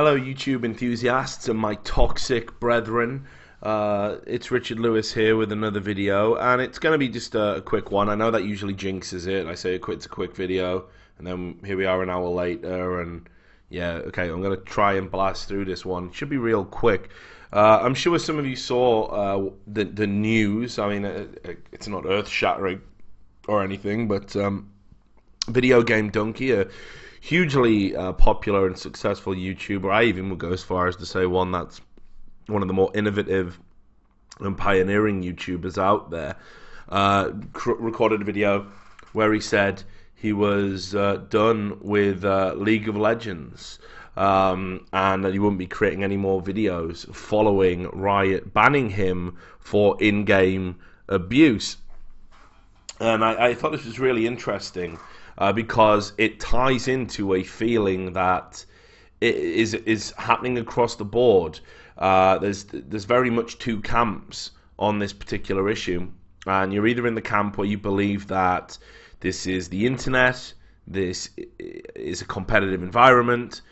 Hello, YouTube enthusiasts and my toxic brethren. It's Richard Lewis here with another video, and it's going to be just a quick one. I know that usually jinxes it. I say it's a quick video, and then here we are an hour later, and yeah, okay, I'm going to try and blast through this one. It should be real quick. I'm sure some of you saw the news. I mean, it's not earth-shattering or anything, but video game Dunkey, a hugely popular and successful YouTuber. I even would go as far as to say one that's one of the more innovative and pioneering YouTubers out there. Recorded a video where he said he was done with League of Legends, and that he wouldn't be creating any more videos following Riot banning him for in-game abuse. And I thought this was really interesting because it ties into a feeling that is happening across the board. There's very much two camps on this particular issue, and you're either in the camp where you believe that this is the internet, this is a competitive environment,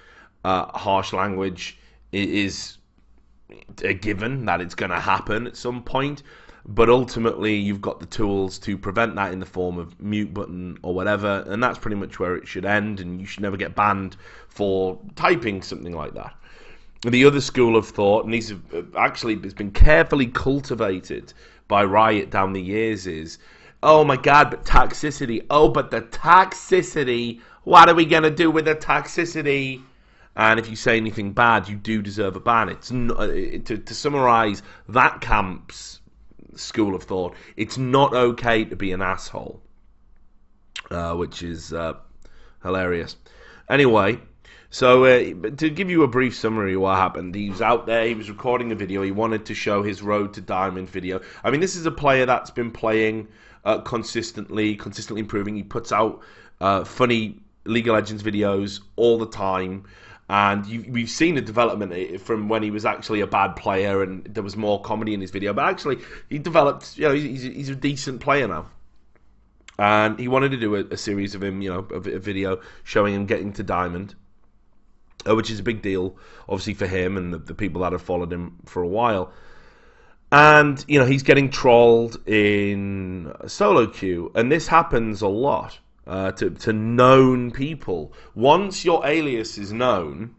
harsh language is a given that it's going to happen at some point. But ultimately, you've got the tools to prevent that in the form of mute button or whatever, and that's pretty much where it should end, and you should never get banned for typing something like that. The other school of thought, and these have actually has been carefully cultivated by Riot down the years, is, oh my god, but toxicity. Oh, but the toxicity. What are we going to do with the toxicity? And if you say anything bad, you do deserve a ban. It's not, to summarize that camp's school of thought, it's not okay to be an asshole, which is hilarious. Anyway, so to give you a brief summary of what happened, he was out there, he was recording a video, he wanted to show his Road to Diamond video. I mean, this is a player that's been playing consistently improving. He puts out funny League of Legends videos all the time. And we've seen a development from when he was actually a bad player and there was more comedy in his video. But actually, he developed, he's a decent player now. And he wanted to do a series of him, a video showing him getting to Diamond, which is a big deal, obviously, for him and the people that have followed him for a while. And, he's getting trolled in solo queue. And this happens a lot. To known people. Once your alias is known,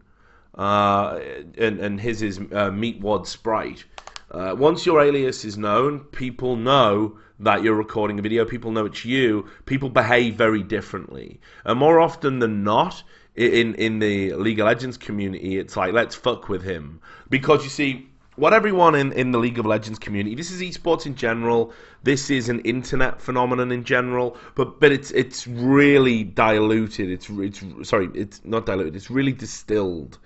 and his is Meatwad Sprite. Once your alias is known, people know that you're recording a video. People know it's you. People behave very differently, and more often than not, in the League of Legends community, it's like, let's fuck with him, because you see, what everyone in the League of Legends community, this is esports in general, this is an internet phenomenon in general, but it's really diluted. It's not diluted. It's really distilled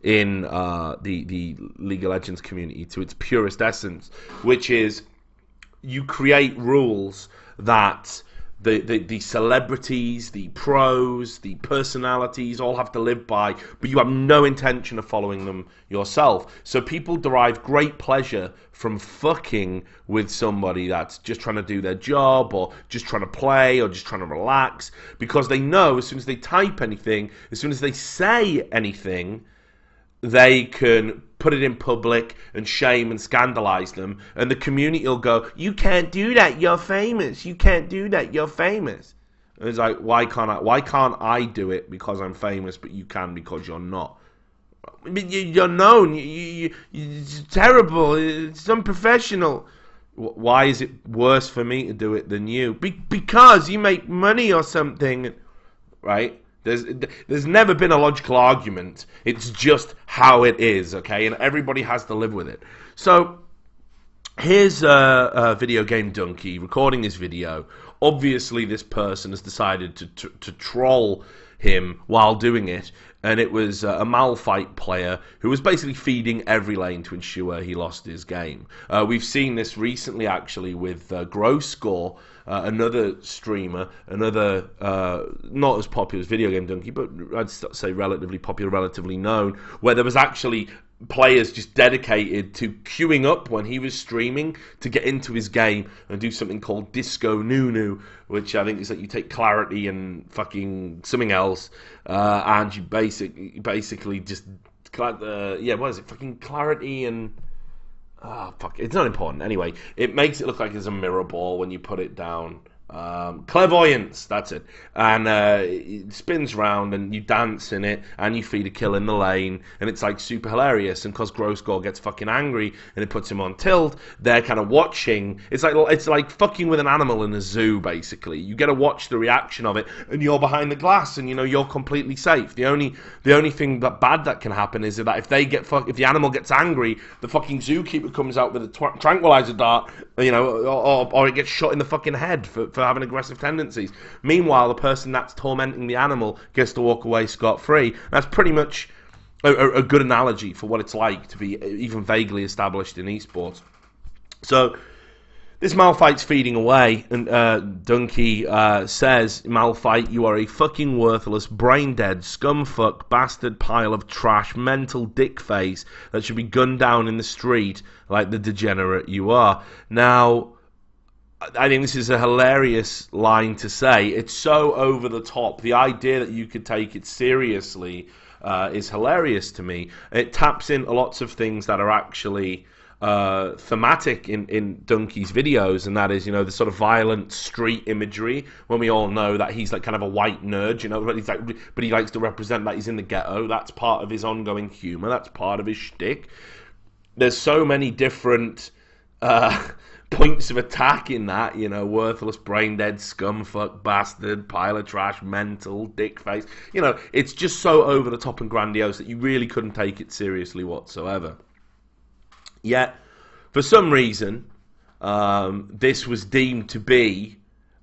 in the League of Legends community to its purest essence, which is you create rules that the celebrities, the pros, the personalities all have to live by, but you have no intention of following them yourself. So people derive great pleasure from fucking with somebody that's just trying to do their job, or just trying to play, or just trying to relax, because they know as soon as they type anything, as soon as they say anything, they can put it in public and shame and scandalize them, and the community will go, you can't do that, you're famous. You can't do that, you're famous. And it's like, why can't I do it because I'm famous, but you can because you're not? I mean, you're known. It's terrible. It's unprofessional. Why is it worse for me to do it than you? Because you make money or something, right? There's never been a logical argument. It's just how it is, okay? And everybody has to live with it. So here's a video game Dunkey recording his video. Obviously, this person has decided to troll him while doing it, and it was a Malphite player who was basically feeding every lane to ensure he lost his game. We've seen this recently, actually, with Gross Score, another streamer, another not as popular as Video Game Dunkey, but I'd say relatively popular, relatively known, where there was actually players just dedicated to queuing up when he was streaming to get into his game and do something called Disco Nunu, which I think is that you take clarity and fucking something else, and you basically just yeah, what is it? Fucking clarity and fuck, it's not important. Anyway, it makes it look like it's a mirror ball when you put it down. Clairvoyance, that's it. And it spins round and you dance in it and you feed a kill in the lane and it's like super hilarious. And because Grossgore gets fucking angry and it puts him on tilt, they're kind of watching. It's like fucking with an animal in a zoo, basically. You get to watch the reaction of it and you're behind the glass and you're completely safe. The only thing bad that can happen is that if the animal gets angry, the fucking zookeeper comes out with a tranquilizer dart, or it gets shot in the fucking head for having aggressive tendencies. Meanwhile, the person that's tormenting the animal gets to walk away scot-free. That's pretty much a good analogy for what it's like to be even vaguely established in esports. So this Malphite's feeding away, and Dunkey says, Malphite, you are a fucking worthless, brain-dead, scumfuck, bastard pile of trash, mental dick face that should be gunned down in the street like the degenerate you are. Now, I think this is a hilarious line to say. It's so over the top. The idea that you could take it seriously is hilarious to me. It taps into lots of things that are actually thematic in Dunkey's videos, and that is, the sort of violent street imagery, when we all know that he's like kind of a white nerd, but he likes to represent that he's in the ghetto. That's part of his ongoing humor. That's part of his shtick. There's so many different points of attack in that, worthless, brain-dead, scumfuck, bastard, pile of trash, mental, dick face. It's just so over the top and grandiose that you really couldn't take it seriously whatsoever. Yet, for some reason, this was deemed to be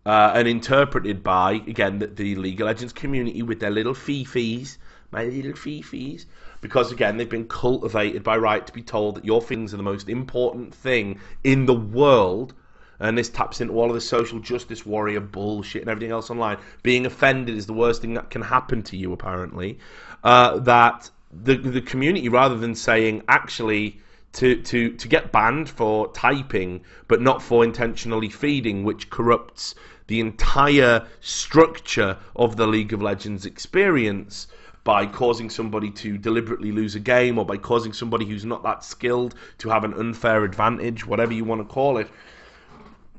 and interpreted by, again, the League of Legends community with their little fifis, my little fifis, because, again, they've been cultivated by Riot to be told that your feelings are the most important thing in the world, and this taps into all of the social justice warrior bullshit and everything else online. Being offended is the worst thing that can happen to you, apparently. That the community, rather than saying, actually, to get banned for typing, but not for intentionally feeding, which corrupts the entire structure of the League of Legends experience, by causing somebody to deliberately lose a game, or by causing somebody who's not that skilled to have an unfair advantage, whatever you want to call it.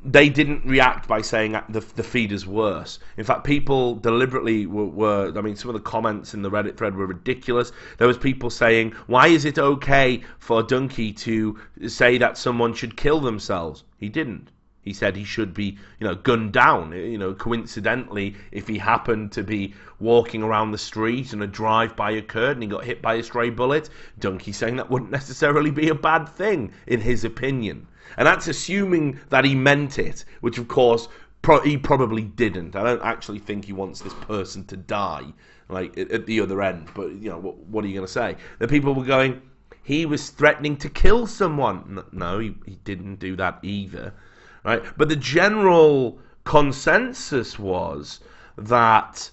They didn't react by saying the feed is worse. In fact, people deliberately were, some of the comments in the Reddit thread were ridiculous. There was people saying, why is it okay for Dunkey to say that someone should kill themselves? He didn't. He said he should be, gunned down. Coincidentally, if he happened to be walking around the street and a drive-by occurred and he got hit by a stray bullet, Dunkey saying that wouldn't necessarily be a bad thing, in his opinion. And that's assuming that he meant it, which, of course, he probably didn't. I don't actually think he wants this person to die, like, at the other end. But, what are you going to say? The people were going, he was threatening to kill someone. No, he didn't do that either. Right? But the general consensus was that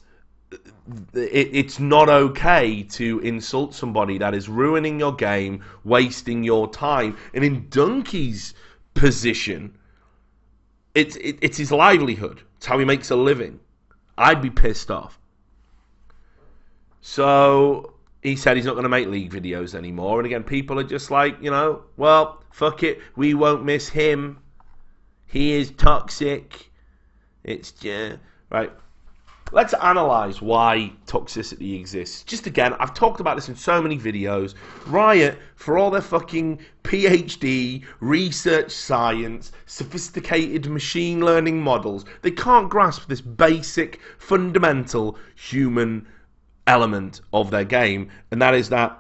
it's not okay to insult somebody that is ruining your game, wasting your time. And in Dunkey's position, it's his livelihood. It's how he makes a living. I'd be pissed off. So he said he's not going to make League videos anymore. And again, people are just like, well, fuck it. We won't miss him. He is toxic. It's right. Let's analyze why toxicity exists. Just again, I've talked about this in so many videos. Riot, for all their fucking PhD, research science, sophisticated machine learning models, they can't grasp this basic, fundamental human element of their game, and that is that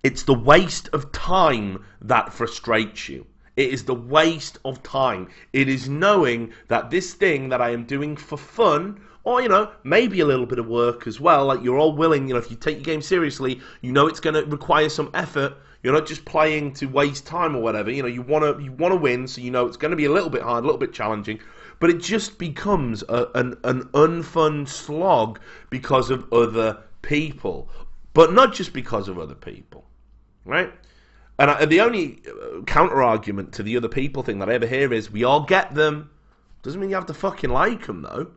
it's the waste of time that frustrates you. It is the waste of time. It is knowing that this thing that I am doing for fun, or, maybe a little bit of work as well, like you're all willing, if you take your game seriously, it's going to require some effort. You're not just playing to waste time or whatever. You want to win, so it's going to be a little bit hard, a little bit challenging, but it just becomes an unfun slog because of other people. But not just because of other people, right? And the only counter-argument to the other people thing that I ever hear is, we all get them. Doesn't mean you have to fucking like them, though.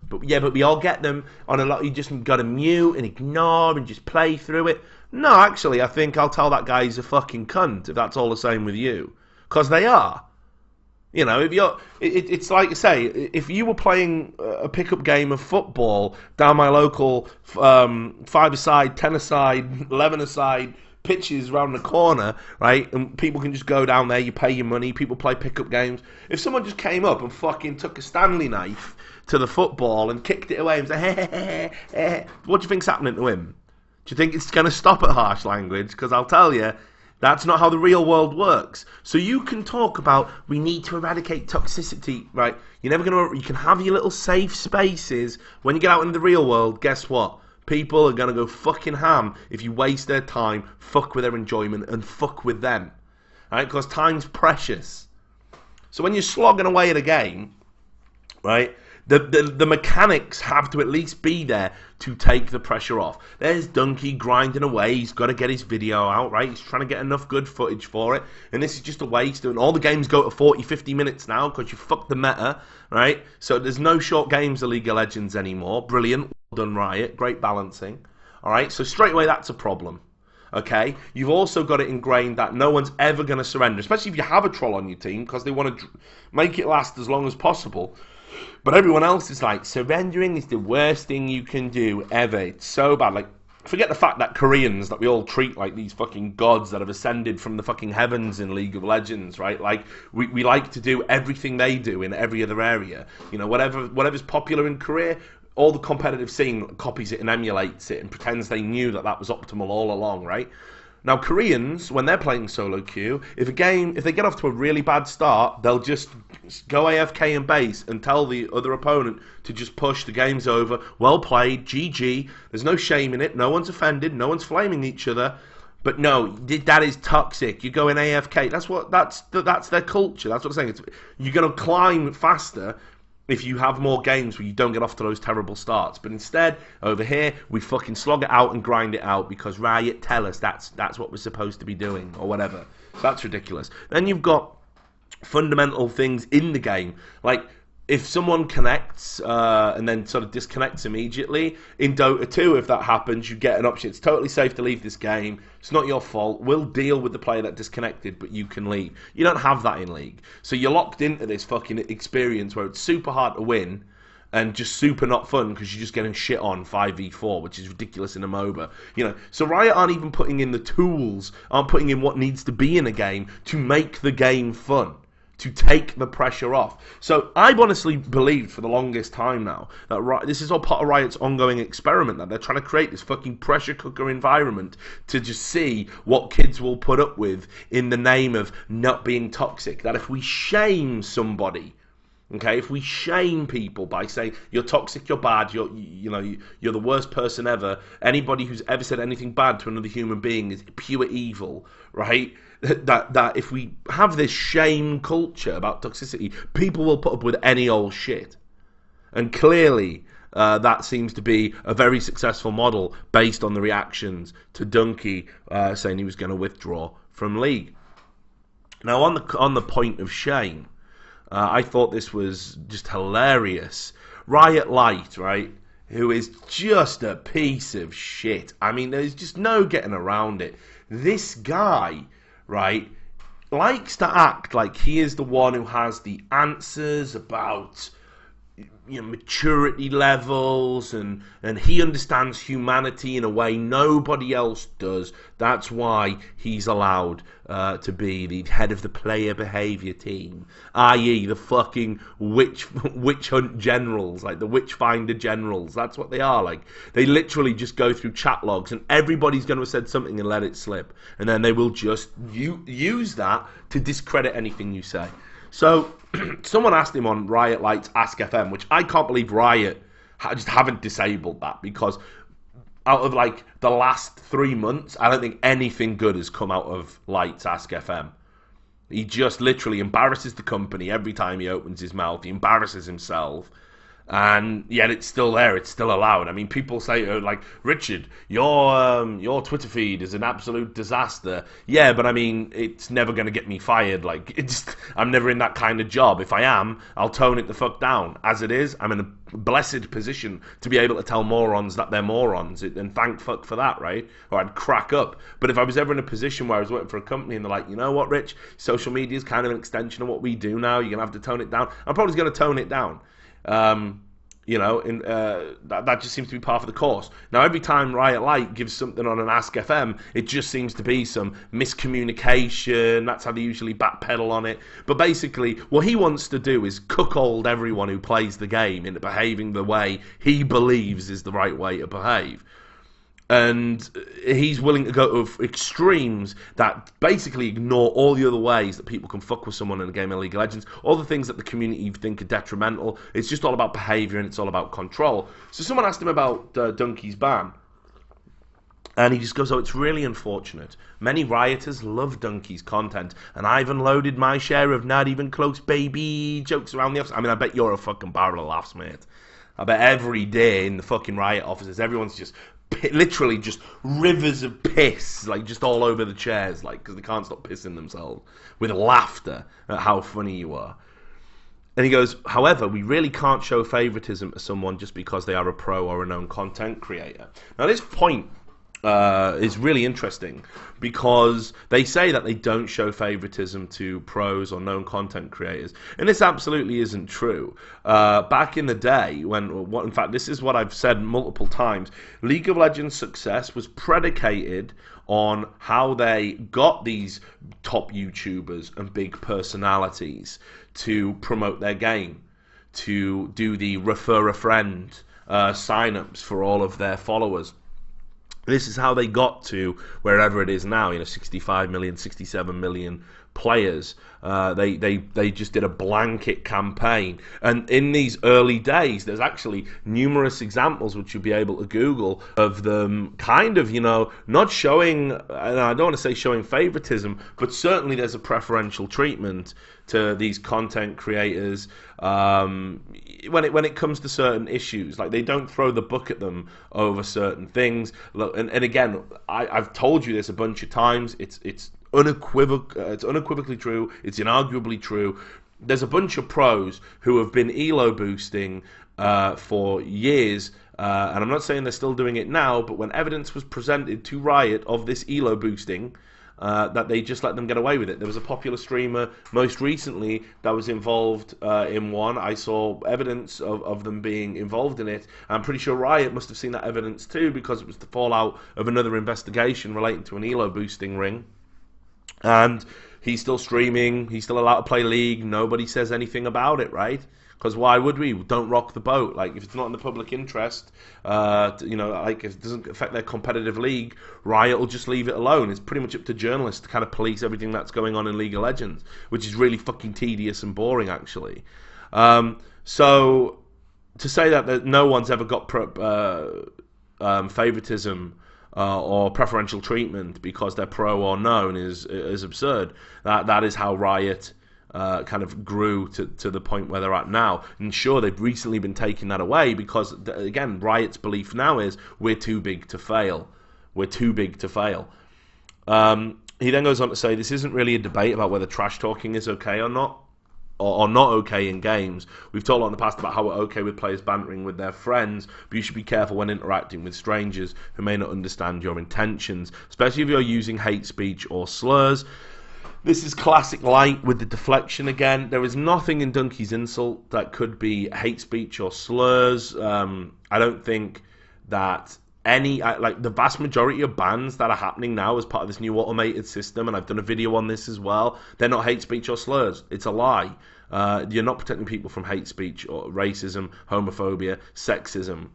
But yeah, but we all get them on a lot. You just got to mute and ignore and just play through it. No, actually, I think I'll tell that guy he's a fucking cunt if that's all the same with you, because they are. You know, if you're, it's like you say, if you were playing a pickup game of football down my local 5-a-side, 10-a-side, 11-a-side pitches around the corner, right, and people can just go down there, you pay your money, people play pickup games. If someone just came up and fucking took a Stanley knife to the football and kicked it away and said, what do you think's happening to him? Do you think it's going to stop at harsh language? Because I'll tell you, that's not how the real world works. So you can talk about we need to eradicate toxicity, right? You're never going to. You can have your little safe spaces. When you get out into the real world, guess what? People are going to go fucking ham if you waste their time, fuck with their enjoyment, and fuck with them, right? Because time's precious. So when you're slogging away at a game, right? The mechanics have to at least be there to take the pressure off. There's Dunkey grinding away. He's got to get his video out, right? He's trying to get enough good footage for it. And this is just a waste. And all the games go to 40, 50 minutes now because you fucked the meta, right? So there's no short games of League of Legends anymore. Brilliant. Well done, Riot. Great balancing. All right? So straight away, that's a problem. Okay? You've also got it ingrained that no one's ever going to surrender, especially if you have a troll on your team because they want to make it last as long as possible. But everyone else is like, surrendering is the worst thing you can do ever. It's so bad. Like, forget the fact that Koreans that we all treat like these fucking gods that have ascended from the fucking heavens in League of Legends, right? Like, we like to do everything they do in every other area. You know, whatever's popular in Korea, all the competitive scene copies it and emulates it and pretends they knew that was optimal all along, right? Now, Koreans, when they're playing solo queue, if they get off to a really bad start, they'll just go AFK and base and tell the other opponent to just push, the game's over, well played, GG, there's no shame in it, no one's offended, no one's flaming each other. But no, that is toxic. You go in AFK, that's their culture, that's what I'm saying. You're going to climb faster if you have more games where you don't get off to those terrible starts. But instead, over here, we fucking slog it out and grind it out because Riot tell us that's what we're supposed to be doing, or whatever. That's ridiculous. Then you've got fundamental things in the game, like if someone connects and then sort of disconnects immediately, in Dota 2, if that happens, you get an option. It's totally safe to leave this game. It's not your fault. We'll deal with the player that disconnected, but you can leave. You don't have that in League. So you're locked into this fucking experience where it's super hard to win and just super not fun because you're just getting shit on 5v4, which is ridiculous in a MOBA. You know, so Riot aren't even putting in the tools, aren't putting in what needs to be in a game to make the game fun, to take the pressure off. So I've honestly believed for the longest time now that this is all part of Riot's ongoing experiment, that they're trying to create this fucking pressure cooker environment to just see what kids will put up with in the name of not being toxic. That if we shame somebody, okay, if we shame people by saying you're toxic, you're bad, you're the worst person ever, anybody who's ever said anything bad to another human being is pure evil, right? That if we have this shame culture about toxicity, people will put up with any old shit. And clearly, that seems to be a very successful model based on the reactions to Dunkey saying he was going to withdraw from League. Now, on the point of shame, I thought this was just hilarious. Riot Lyte, right, who is just a piece of shit. I mean, there's just no getting around it. This guy, right, likes to act like he is the one who has the answers about, you know, maturity levels, and he understands humanity in a way nobody else does. That's why he's allowed to be the head of the player behavior team, i.e. the fucking witch hunt generals, like the witch finder generals. That's what they are. Like, they literally just go through chat logs and everybody's going to have said something and let it slip, and then they will just use that to discredit anything you say. So someone asked him on Riot Lyte's Ask FM, which I can't believe Riot just haven't disabled that, because out of like the last 3 months, I don't think anything good has come out of Lyte's Ask FM. He just literally embarrasses the company every time he opens his mouth. He embarrasses himself. and yet it's still there. It's still allowed. I mean, people say like, Richard, your Twitter feed is an absolute disaster. Yeah, but I mean, it's never going to get me fired. Like, I'm never in that kind of job. If I am, I'll tone it the fuck down. As it is, I'm in a blessed position to be able to tell morons that they're morons, and thank fuck for that, right? Or I'd crack up. But if I was ever in a position where I was working for a company and they're like, you know what, Rich, social media is kind of an extension of what we do now. You're gonna have to tone it down. I'm probably going to tone it down. That just seems to be part of the course. Now, every time Riot Lyte gives something on an Ask FM, it just seems to be some miscommunication. That's how they usually backpedal on it. But basically, what he wants to do is cuckold everyone who plays the game into behaving the way he believes is the right way to behave. And he's willing to go to extremes that basically ignore all the other ways that people can fuck with someone in a game of League of Legends, all the things that the community think are detrimental. It's just all about behavior and it's all about control. So someone asked him about Dunkey's ban, and he just goes, oh, it's really unfortunate. Many rioters love Dunkey's content, and I've unloaded my share of not even close baby jokes around the office. I mean, I bet you're a fucking barrel of laughs, mate. I bet every day in the fucking Riot offices, everyone's just literally just rivers of piss, like just all over the chairs, like, because they can't stop pissing themselves with laughter at how funny you are. And he goes, however, we really can't show favoritism to someone just because they are a pro or a known content creator. Now, this point is really interesting because they say that they don't show favoritism to pros or known content creators, and this absolutely isn't true. Back in the day, in fact, this is what I've said multiple times, League of Legends' success was predicated on how they got these top YouTubers and big personalities to promote their game, to do the refer a friend sign-ups for all of their followers. This is how they got to wherever it is now, 65 million, 67 million players. They just did a blanket campaign. And in these early days, there's actually numerous examples, which you'll be able to Google, of them kind of, not showing, and I don't want to say showing favoritism, but certainly there's a preferential treatment to these content creators when it comes to certain issues. Like, they don't throw the book at them over certain things. Look, and again, I've told you this a bunch of times. It's unequivocally true. It's inarguably true. There's a bunch of pros who have been elo boosting for years. And I'm not saying they're still doing it now, but when evidence was presented to Riot of this elo boosting, that they just let them get away with it. There was a popular streamer most recently that was involved in one. I saw evidence of them being involved in it. I'm pretty sure Riot must have seen that evidence too, because it was the fallout of another investigation relating to an elo boosting ring. And he's still streaming, he's still allowed to play League, nobody says anything about it, right? Because why would we? Don't rock the boat. Like, if it's not in the public interest, like, if it doesn't affect their competitive league, Riot will just leave it alone. It's pretty much up to journalists to kind of police everything that's going on in League of Legends, which is really fucking tedious and boring, actually. So, to say that no one's ever got favoritism or preferential treatment because they're pro or known is absurd. That is how Riot kind of grew to the point where they're at now. And sure, they've recently been taking that away because, again, Riot's belief now is we're too big to fail. We're too big to fail. He then goes on to say this isn't really a debate about whether trash talking is okay or not, or not okay in games. We've talked a lot in the past about how we're okay with players bantering with their friends, but you should be careful when interacting with strangers who may not understand your intentions, especially if you're using hate speech or slurs. This is classic Lyte with the deflection again. There is nothing in Dunkey's insult that could be hate speech or slurs. I don't think that like the vast majority of bans that are happening now as part of this new automated system, and I've done a video on this as well, they're not hate speech or slurs. It's a lie. You're not protecting people from hate speech or racism, homophobia, sexism.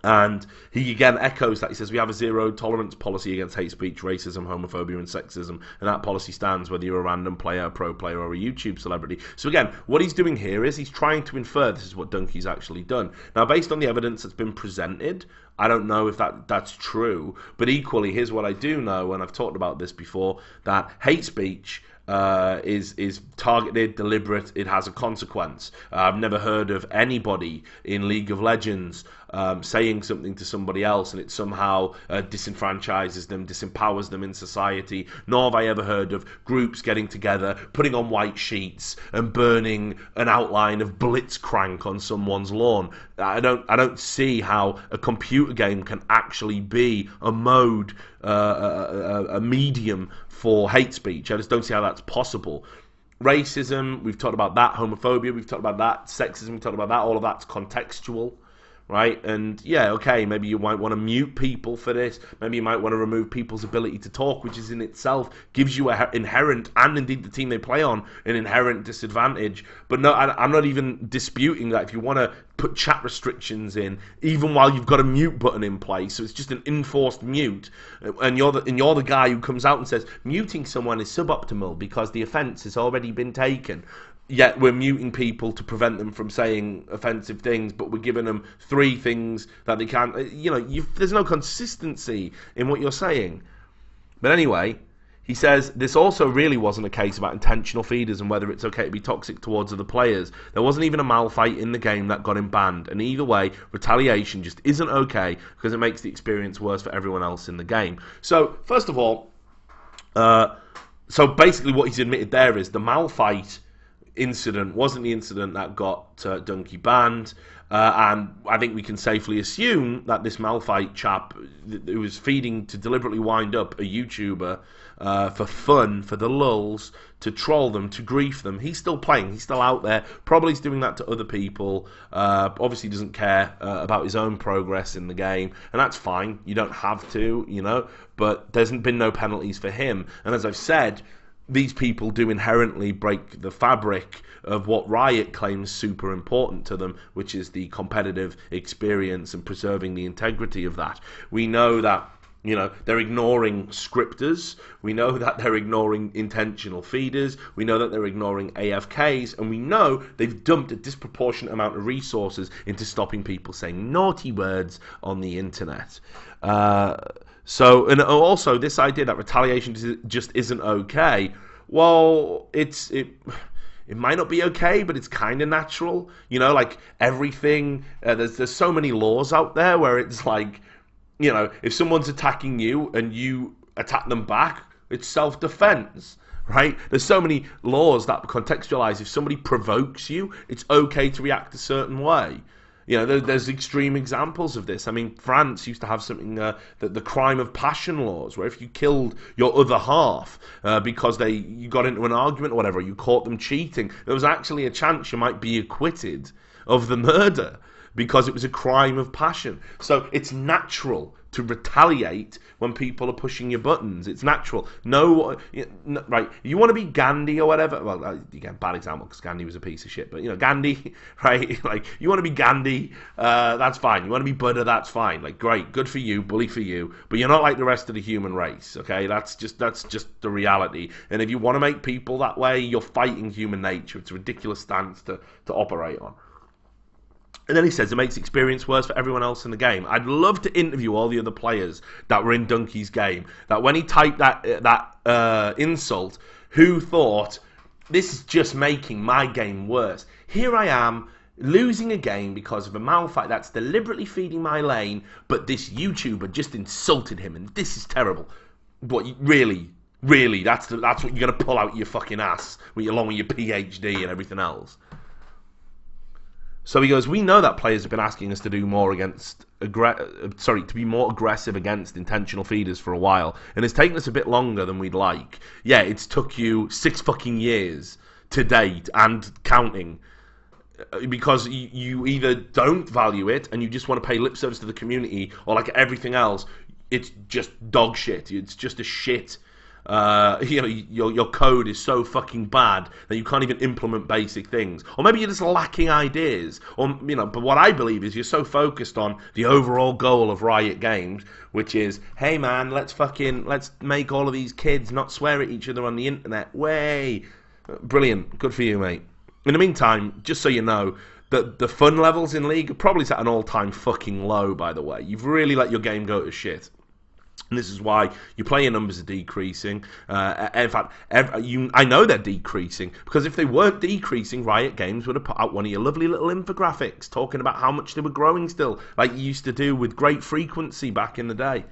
And he again echoes that. He says we have a zero tolerance policy against hate speech, racism, homophobia and sexism, and that policy stands whether you're a random player, a pro player or a YouTube celebrity. So again, what he's doing here is he's trying to infer this is what Dunkey's actually done. Now, based on the evidence that's been presented, I don't know if that's true, but equally, here's what I do know, and I've talked about this before, that hate speech is targeted, deliberate. It has a consequence. I've never heard of anybody in League of Legends saying something to somebody else and it somehow disenfranchises them, disempowers them in society. Nor have I ever heard of groups getting together, putting on white sheets and burning an outline of Blitzcrank on someone's lawn. I don't see how a computer game can actually be a mode, a medium for hate speech. I just don't see how that's possible. Racism, we've talked about that. Homophobia, we've talked about that. Sexism, we've talked about that. All of that's contextual, right? And yeah, okay, maybe you might want to mute people for this. Maybe you might want to remove people's ability to talk, which is in itself gives you an inherent, and indeed the team they play on, an inherent disadvantage. But no, I'm not even disputing that if you want to put chat restrictions in, even while you've got a mute button in place, so it's just an enforced mute, and you're the guy who comes out and says muting someone is suboptimal because the offence has already been taken. Yet we're muting people to prevent them from saying offensive things, but we're giving them 3 things that they can't. There's no consistency in what you're saying. But anyway, he says this also really wasn't a case about intentional feeders and whether it's okay to be toxic towards other players. There wasn't even a malfight in the game that got him banned, and either way, retaliation just isn't okay because it makes the experience worse for everyone else in the game. So, first of all, so basically what he's admitted there is the malfight incident wasn't the incident that got Dunkey banned, and I think we can safely assume that this Malphite chap who was feeding to deliberately wind up a YouTuber for fun, for the lulz, to troll them, to grief them, he's still playing, he's still out there, probably he's doing that to other people, obviously doesn't care about his own progress in the game, and that's fine, you don't have to, but there's been no penalties for him, and as I've said, these people do inherently break the fabric of what Riot claims super important to them, which is the competitive experience and preserving the integrity of that. We know that, they're ignoring scripters, we know that they're ignoring intentional feeders, we know that they're ignoring AFKs, and we know they've dumped a disproportionate amount of resources into stopping people saying naughty words on the internet. And also this idea that retaliation just isn't okay. Well, it might not be okay, but it's kind of natural. Like everything. There's so many laws out there where it's like, if someone's attacking you and you attack them back, it's self-defense. Right? There's so many laws that contextualize if somebody provokes you, it's okay to react a certain way. There's extreme examples of this. I mean, France used to have something, the crime of passion laws, where if you killed your other half because you got into an argument or whatever, you caught them cheating, there was actually a chance you might be acquitted of the murder because it was a crime of passion. So it's natural to retaliate when people are pushing your buttons. It's natural. Right? You want to be Gandhi or whatever. Well, again, bad example because Gandhi was a piece of shit. But Gandhi, right? Like you want to be Gandhi, that's fine. You want to be Buddha, that's fine. Like great, good for you, bully for you. But you're not like the rest of the human race. Okay, that's just the reality. And if you want to make people that way, you're fighting human nature. It's a ridiculous stance to operate on. And then he says it makes experience worse for everyone else in the game. I'd love to interview all the other players that were in Dunkey's game, that when he typed that insult, who thought, this is just making my game worse. Here I am, losing a game because of a malfight that's deliberately feeding my lane, but this YouTuber just insulted him, and this is terrible. What, really, that's what you're going to pull out your fucking ass, along with your PhD and everything else? So he goes, we know that players have been asking us to do more to be more aggressive against intentional feeders for a while, and it's taken us a bit longer than we'd like. Yeah, it's took you 6 fucking years to date and counting, because you either don't value it and you just want to pay lip service to the community, or like everything else, it's just dog shit. It's just a shit. Your code is so fucking bad that you can't even implement basic things, or maybe you're just lacking ideas, or but what I believe is you're so focused on the overall goal of Riot Games, which is, hey man, let's make all of these kids not swear at each other on the internet. Way brilliant, good for you, mate. In the meantime, just so you know, the fun levels in League are probably at an all-time fucking low, by the way. You've really let your game go to shit. And this is why your player numbers are decreasing. In fact, I know they're decreasing, because if they weren't decreasing, Riot Games would have put out one of your lovely little infographics talking about how much they were growing still, like you used to do with great frequency back in the day.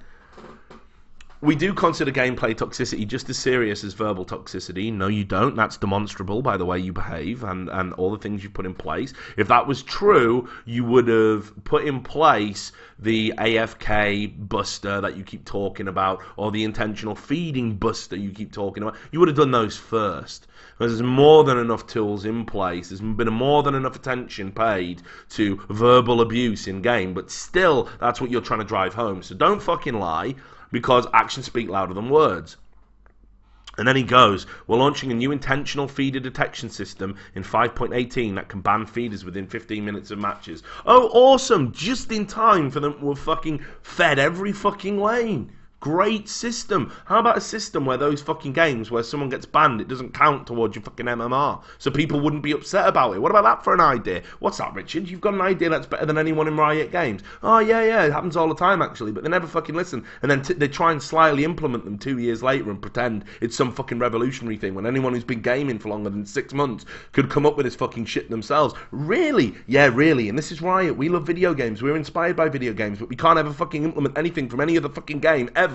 We do consider gameplay toxicity just as serious as verbal toxicity. No, you don't. That's demonstrable by the way you behave and all the things you put in place. If that was true, you would have put in place the AFK buster that you keep talking about, or the intentional feeding buster you keep talking about. You would have done those first. There's more than enough tools in place. There's been more than enough attention paid to verbal abuse in game, but still, that's what you're trying to drive home. So don't fucking lie, because actions speak louder than words. And then he goes, we're launching a new intentional feeder detection system in 5.18 that can ban feeders within 15 minutes of matches. Oh, awesome! Just in time for them to have fucking fed every fucking lane. Great system. How about a system where those fucking games where someone gets banned, it doesn't count towards your fucking MMR, so people wouldn't be upset about it? What about that for an idea? What's that, Richard? You've got an idea that's better than anyone in Riot Games. Oh, yeah, it happens all the time, actually, but they never fucking listen. And then they try and slyly implement them 2 years later and pretend it's some fucking revolutionary thing, when anyone who's been gaming for longer than 6 months could come up with this fucking shit themselves. Really? Yeah, really. And this is Riot. We love video games. We're inspired by video games, but we can't ever fucking implement anything from any other fucking game ever,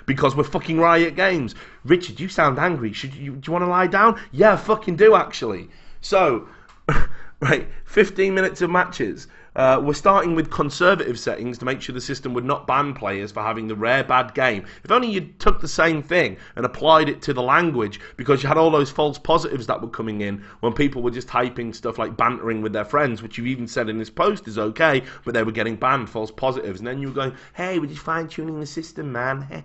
because we're fucking Riot Games. Richard, you sound angry. Do you want to lie down? Yeah, I fucking do, actually. So, right, 15 minutes of matches. We're starting with conservative settings to make sure the system would not ban players for having the rare bad game. If only you took the same thing and applied it to the language, because you had all those false positives that were coming in when people were just typing stuff like bantering with their friends, which you've even said in this post is okay, but they were getting banned, false positives. And then you were going, hey, we're just fine-tuning the system, man.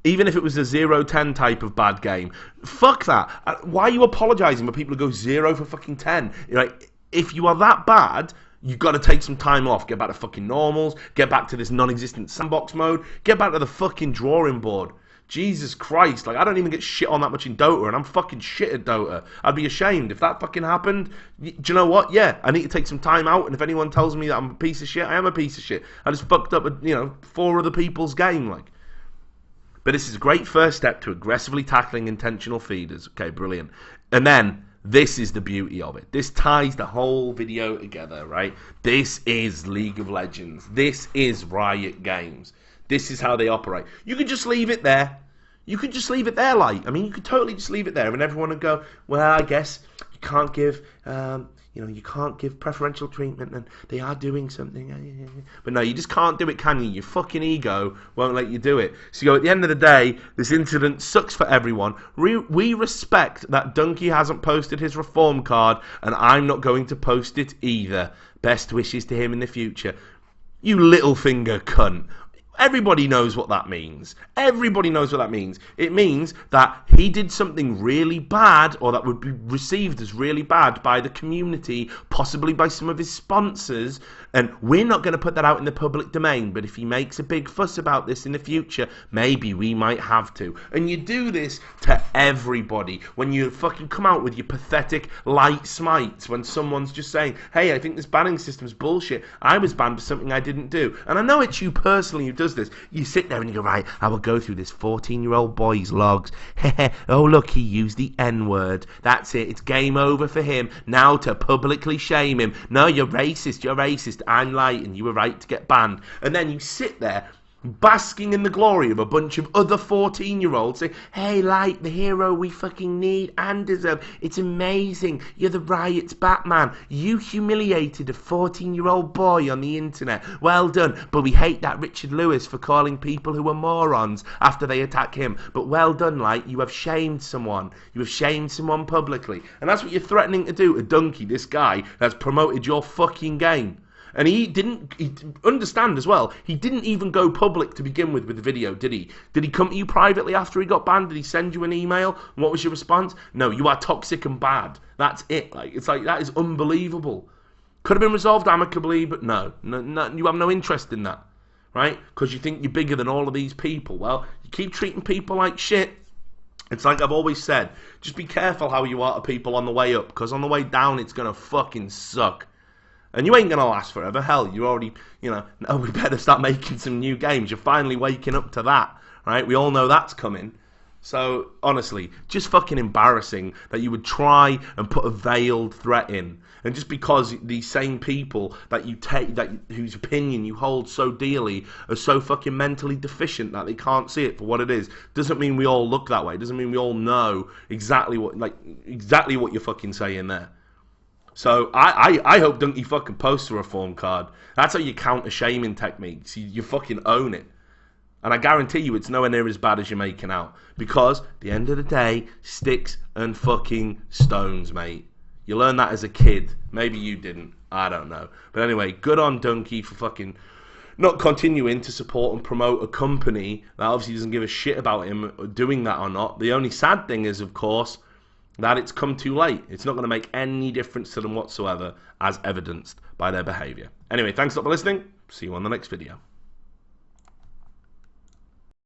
Even if it was a 0-10 type of bad game. Fuck that. Why are you apologising for people who go 0 for fucking 10? Like, if you are that bad, you've got to take some time off, get back to fucking normals, get back to this non-existent sandbox mode, get back to the fucking drawing board. Jesus Christ, like, I don't even get shit on that much in Dota, and I'm fucking shit at Dota. I'd be ashamed if that fucking happened. Do you know what? Yeah, I need to take some time out, and if anyone tells me that I'm a piece of shit, I am a piece of shit. I just fucked up, 4 other people's game, like. But this is a great first step to aggressively tackling intentional feeders. Okay, brilliant. And then, this is the beauty of it. This ties the whole video together, right? This is League of Legends. This is Riot Games. This is how they operate. You could just leave it there. You could just leave it there, like. I mean, you could totally just leave it there, and everyone would go, well, I guess you can't give, you can't give preferential treatment, and they are doing something. But no, you just can't do it, can you? Your fucking ego won't let you do it. So you go, at the end of the day, this incident sucks for everyone. We respect that Dunkey hasn't posted his reform card, and I'm not going to post it either. Best wishes to him in the future. You little finger cunt. Everybody knows what that means. Everybody knows what that means. It means that he did something really bad, or that would be received as really bad by the community, possibly by some of his sponsors, and we're not going to put that out in the public domain, but if he makes a big fuss about this in the future, maybe we might have to. And you do this to everybody. When you fucking come out with your pathetic light smites, when someone's just saying, hey, I think this banning system's bullshit. I was banned for something I didn't do. And I know it's you personally who does this. You sit there and you go, right, I will go through this 14-year-old boy's logs. Oh, look, he used the N-word. That's it. It's game over for him. Now to publicly shame him. No, you're racist. You're racist. I'm Lyte and you were right to get banned. And then you sit there basking in the glory of a bunch of other 14-year-olds saying, hey, Lyte, the hero we fucking need and deserve. It's amazing. You're the Riot's Batman. You humiliated a 14-year-old boy on the internet. Well done. But we hate that Richard Lewis for calling people who are morons after they attack him. But well done, Lyte. You have shamed someone. You have shamed someone publicly. And that's what you're threatening to do to Dunkey, this guy that's promoted your fucking game. And he understand as well, he didn't even go public to begin with the video, did he? Did he come to you privately after he got banned? Did he send you an email? And what was your response? No, you are toxic and bad. That's it. It's like, that is unbelievable. Could have been resolved amicably, but no, you have no interest in that, right? Because you think you're bigger than all of these people. Well, you keep treating people like shit. It's like I've always said, just be careful how you are to people on the way up, because on the way down, it's going to fucking suck. And you ain't going to last forever. Hell, you already, oh, we better start making some new games. You're finally waking up to that, right? We all know that's coming. So, honestly, just fucking embarrassing that you would try and put a veiled threat in. And just because these same people that you take, whose opinion you hold so dearly, are so fucking mentally deficient that they can't see it for what it is, doesn't mean we all look that way. Doesn't mean we all know exactly what you're fucking saying there. So I hope Dunkey fucking posts a reform card. That's how you counter shaming techniques. You fucking own it. And I guarantee you it's nowhere near as bad as you're making out. Because, at the end of the day, sticks and fucking stones, mate. You learned that as a kid. Maybe you didn't. I don't know. But anyway, good on Dunkey for fucking not continuing to support and promote a company that obviously doesn't give a shit about him doing that or not. The only sad thing is, of course, that it's come too late. It's not going to make any difference to them whatsoever, as evidenced by their behaviour. Anyway, thanks a lot for listening. See you on the next video.